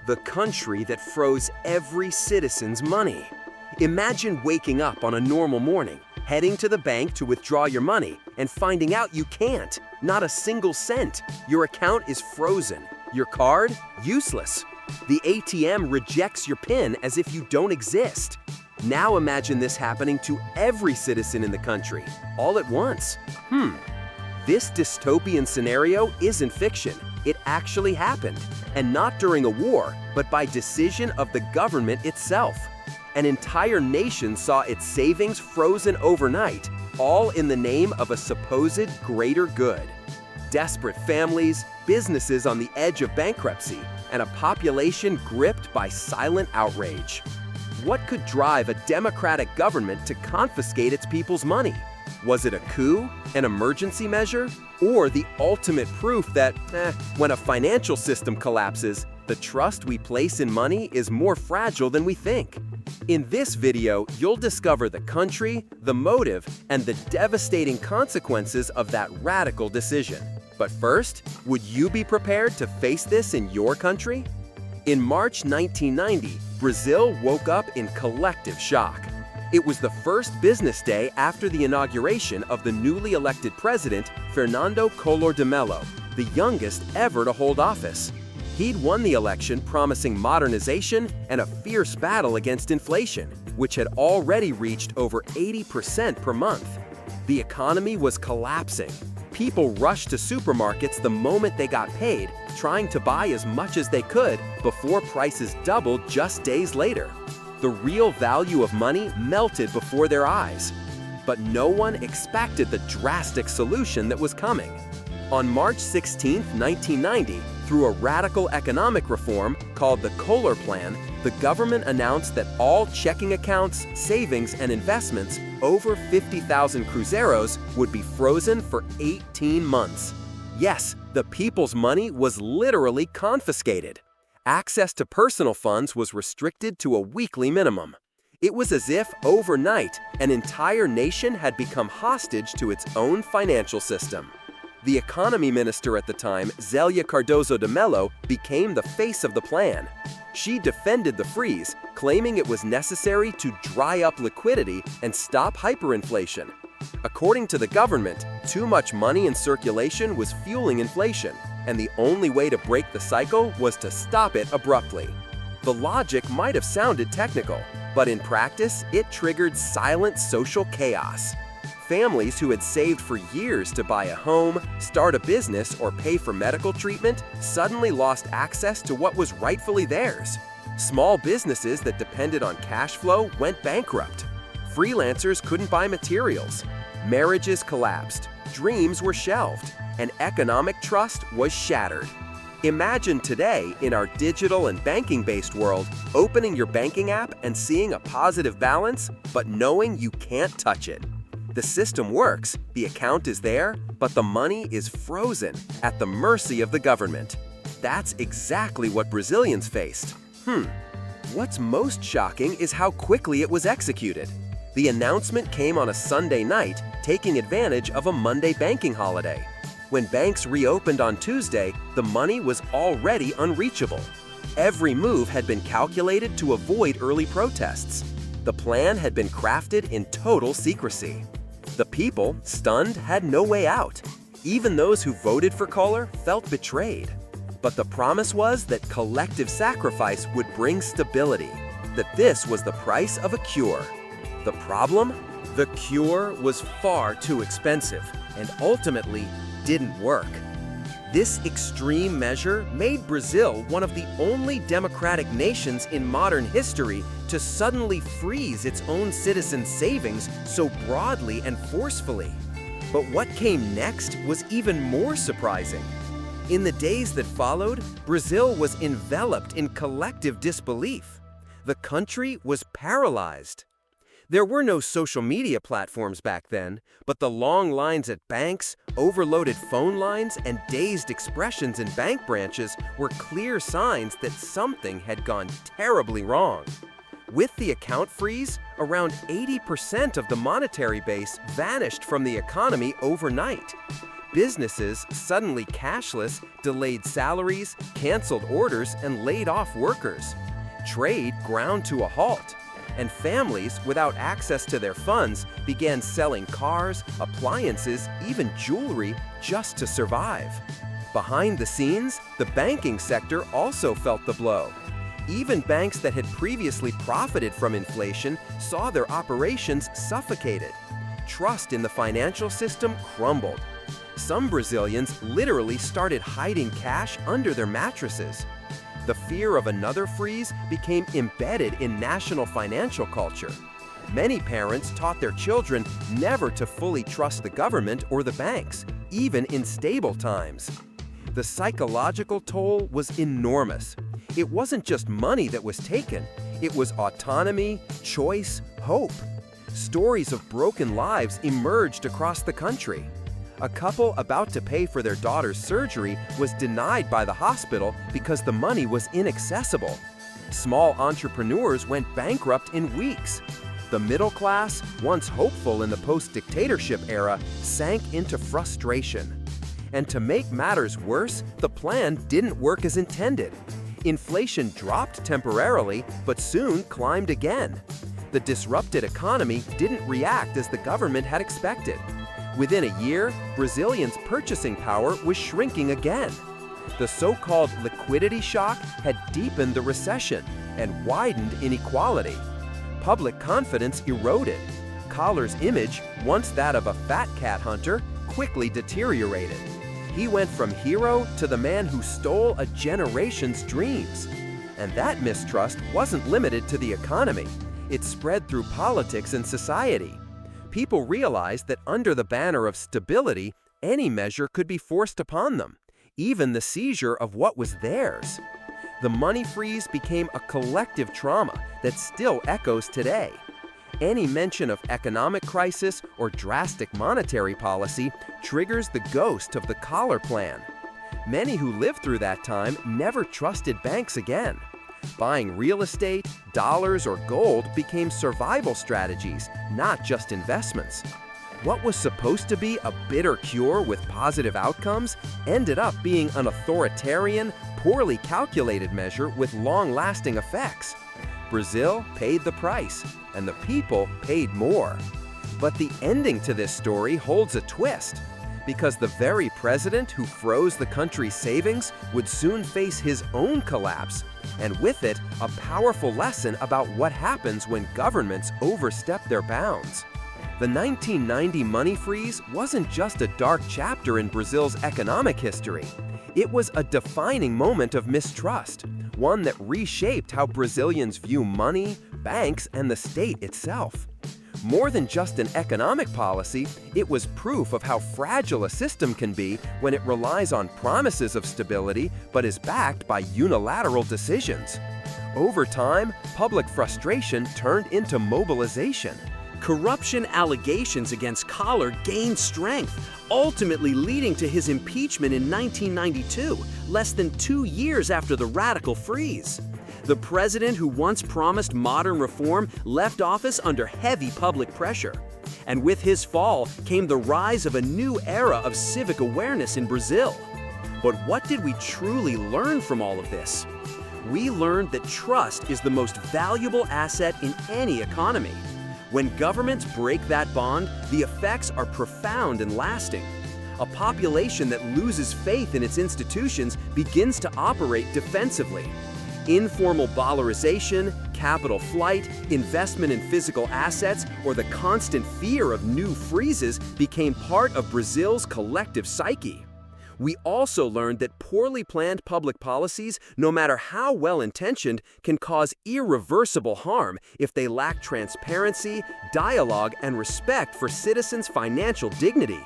the country that froze every citizen's money. Imagine waking up on a normal morning, heading to the bank to withdraw your money, and finding out you can't. Not a single cent. Your account is frozen. Your card, useless. The ATM rejects your PIN as if you don't exist. Now imagine this happening to every citizen in the country, all at once. This dystopian scenario isn't fiction. It actually happened, and not during a war, but by decision of the government itself. An entire nation saw its savings frozen overnight, all in the name of a supposed greater good. Desperate families, businesses on the edge of bankruptcy, and a population gripped by silent outrage. What could drive a democratic government to confiscate its people's money? Was it a coup, an emergency measure, or the ultimate proof that, when a financial system collapses, the trust we place in money is more fragile than we think? In this video, you'll discover the country, the motive, and the devastating consequences of that radical decision. But first, would you be prepared to face this in your country? In March 1990, Brazil woke up in collective shock. It was the first business day after the inauguration of the newly elected president, Fernando Collor de Mello, the youngest ever to hold office. He'd won the election promising modernization and a fierce battle against inflation, which had already reached over 80% per month. The economy was collapsing. People rushed to supermarkets the moment they got paid, trying to buy as much as they could before prices doubled just days later. The real value of money melted before their eyes. But no one expected the drastic solution that was coming. On March 16, 1990, through a radical economic reform called the Collor Plan, the government announced that all checking accounts, savings, and investments over 50,000 cruzeiros would be frozen for 18 months. Yes, the people's money was literally confiscated. Access to personal funds was restricted to a weekly minimum. It was as if, overnight, an entire nation had become hostage to its own financial system. The economy minister at the time, Zélia Cardoso de Mello, became the face of the plan. She defended the freeze, claiming it was necessary to dry up liquidity and stop hyperinflation. According to the government, too much money in circulation was fueling inflation, and the only way to break the cycle was to stop it abruptly. The logic might have sounded technical, but in practice, it triggered silent social chaos. Families who had saved for years to buy a home, start a business, or pay for medical treatment suddenly lost access to what was rightfully theirs. Small businesses that depended on cash flow went bankrupt. Freelancers couldn't buy materials. Marriages collapsed. Dreams were shelved. And economic trust was shattered. Imagine today, in our digital and banking-based world, opening your banking app and seeing a positive balance, but knowing you can't touch it. The system works, the account is there, but the money is frozen at the mercy of the government. That's exactly what Brazilians faced. What's most shocking is how quickly it was executed. The announcement came on a Sunday night, taking advantage of a Monday banking holiday. When banks reopened on Tuesday, the money was already unreachable. Every move had been calculated to avoid early protests. The plan had been crafted in total secrecy. The people, stunned, had no way out. Even those who voted for Collor felt betrayed. But the promise was that collective sacrifice would bring stability, that this was the price of a cure. The problem? The cure was far too expensive and ultimately didn't work. This extreme measure made Brazil one of the only democratic nations in modern history to suddenly freeze its own citizens' savings so broadly and forcefully. But what came next was even more surprising. In the days that followed, Brazil was enveloped in collective disbelief. The country was paralyzed. There were no social media platforms back then, but the long lines at banks, overloaded phone lines, and dazed expressions in bank branches were clear signs that something had gone terribly wrong. With the account freeze, around 80% of the monetary base vanished from the economy overnight. Businesses, suddenly cashless, delayed salaries, canceled orders, and laid off workers. Trade ground to a halt, and families without access to their funds began selling cars, appliances, even jewelry just to survive. Behind the scenes, the banking sector also felt the blow. Even banks that had previously profited from inflation saw their operations suffocated. Trust in the financial system crumbled. Some Brazilians literally started hiding cash under their mattresses. The fear of another freeze became embedded in national financial culture. Many parents taught their children never to fully trust the government or the banks, even in stable times. The psychological toll was enormous. It wasn't just money that was taken, it was autonomy, choice, hope. Stories of broken lives emerged across the country. A couple about to pay for their daughter's surgery was denied by the hospital because the money was inaccessible. Small entrepreneurs went bankrupt in weeks. The middle class, once hopeful in the post-dictatorship era, sank into frustration. And to make matters worse, the plan didn't work as intended. Inflation dropped temporarily, but soon climbed again. The disrupted economy didn't react as the government had expected. Within a year, Brazilians' purchasing power was shrinking again. The so-called liquidity shock had deepened the recession and widened inequality. Public confidence eroded. Collor's image, once that of a fat cat hunter, quickly deteriorated. He went from hero to the man who stole a generation's dreams. And that mistrust wasn't limited to the economy. It spread through politics and society. People realized that under the banner of stability, any measure could be forced upon them, even the seizure of what was theirs. The money freeze became a collective trauma that still echoes today. Any mention of economic crisis or drastic monetary policy triggers the ghost of the Collor Plan. Many who lived through that time never trusted banks again. Buying real estate, dollars, or gold became survival strategies, not just investments. What was supposed to be a bitter cure with positive outcomes ended up being an authoritarian, poorly calculated measure with long-lasting effects. Brazil paid the price, and the people paid more. But the ending to this story holds a twist, because the very president who froze the country's savings would soon face his own collapse, and with it, a powerful lesson about what happens when governments overstep their bounds. The 1990 money freeze wasn't just a dark chapter in Brazil's economic history. It was a defining moment of mistrust, one that reshaped how Brazilians view money, banks, and the state itself. More than just an economic policy, it was proof of how fragile a system can be when it relies on promises of stability but is backed by unilateral decisions. Over time, public frustration turned into mobilization. Corruption allegations against Collor gained strength, ultimately leading to his impeachment in 1992, less than 2 years after the radical freeze. The president who once promised modern reform left office under heavy public pressure. And with his fall came the rise of a new era of civic awareness in Brazil. But what did we truly learn from all of this? We learned that trust is the most valuable asset in any economy. When governments break that bond, the effects are profound and lasting. A population that loses faith in its institutions begins to operate defensively. Informal dollarization, capital flight, investment in physical assets, or the constant fear of new freezes became part of Brazil's collective psyche. We also learned that poorly planned public policies, no matter how well-intentioned, can cause irreversible harm if they lack transparency, dialogue, and respect for citizens' financial dignity.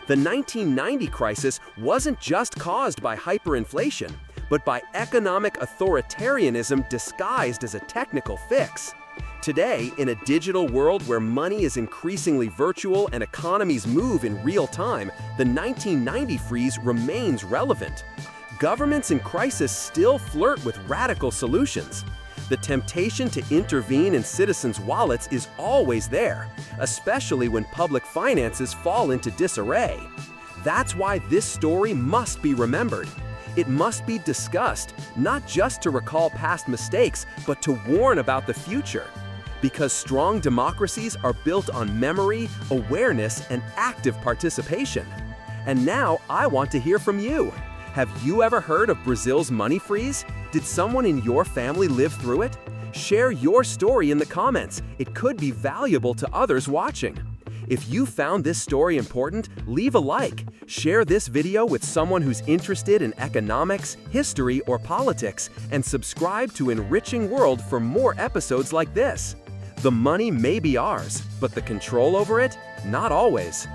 The 1990 crisis wasn't just caused by hyperinflation, but by economic authoritarianism disguised as a technical fix. Today, in a digital world where money is increasingly virtual and economies move in real time, the 1990 freeze remains relevant. Governments in crisis still flirt with radical solutions. The temptation to intervene in citizens' wallets is always there, especially when public finances fall into disarray. That's why this story must be remembered. It must be discussed, not just to recall past mistakes, but to warn about the future. Because strong democracies are built on memory, awareness, and active participation. And now I want to hear from you. Have you ever heard of Brazil's money freeze? Did someone in your family live through it? Share your story in the comments. It could be valuable to others watching. If you found this story important, leave a like. Share this video with someone who's interested in economics, history, or politics, and subscribe to Enriching World for more episodes like this. The money may be ours, but the control over it, not always.